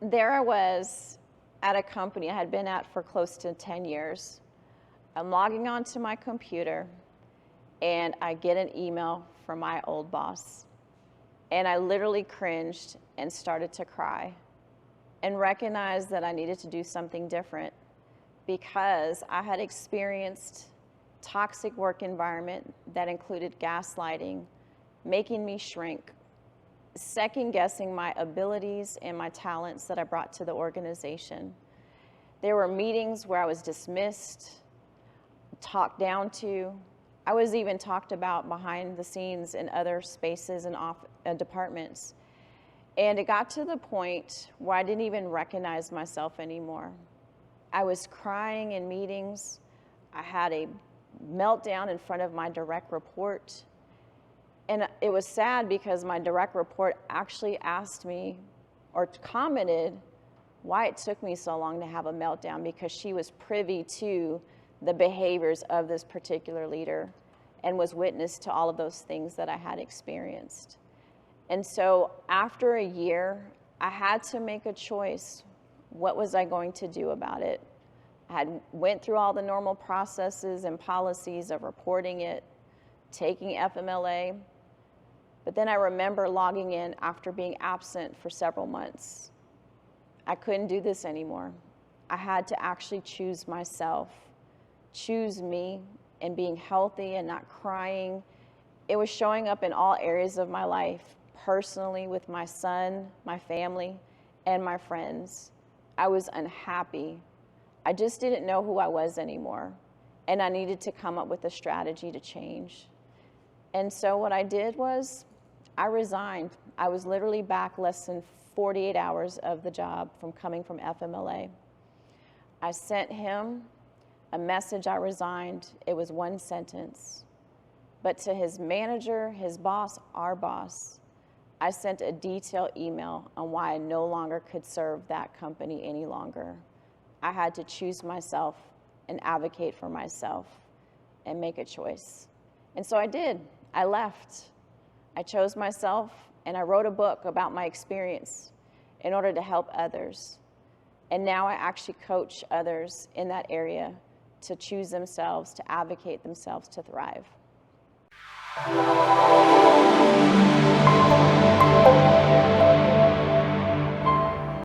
there I was at a company I had been at for close to 10 years. I'm logging onto my computer and I get an email from my old boss. And I literally cringed and started to cry and recognized that I needed to do something different because I had experienced toxic work environment that included gaslighting, making me shrink, second guessing my abilities and my talents that I brought to the organization. There were meetings where I was dismissed, talked down to. I was even talked about behind the scenes in other spaces and departments. And it got to the point where I didn't even recognize myself anymore. I was crying in meetings. I had a meltdown in front of my direct report. And it was sad because my direct report actually asked me or commented why it took me so long to have a meltdown, because she was privy to the behaviors of this particular leader and was witness to all of those things that I had experienced. And so after a year, I had to make a choice. What was I going to do about it? I had went through all the normal processes and policies of reporting it, taking FMLA, but then I remember logging in after being absent for several months. I couldn't do this anymore. I had to actually choose myself, choose me, and being healthy and not crying. It was showing up in all areas of my life, personally with my son, my family, and my friends. I was unhappy. I just didn't know who I was anymore, and I needed to come up with a strategy to change. And so what I did was I resigned. I was literally back less than 48 hours of the job from coming from FMLA. I sent him a message I resigned. It was one sentence. But to his manager, his boss, our boss, I sent a detailed email on why I no longer could serve that company any longer. I had to choose myself and advocate for myself and make a choice. And so I did. I left. I chose myself, and I wrote a book about my experience in order to help others. And now I actually coach others in that area to choose themselves, to advocate themselves to thrive.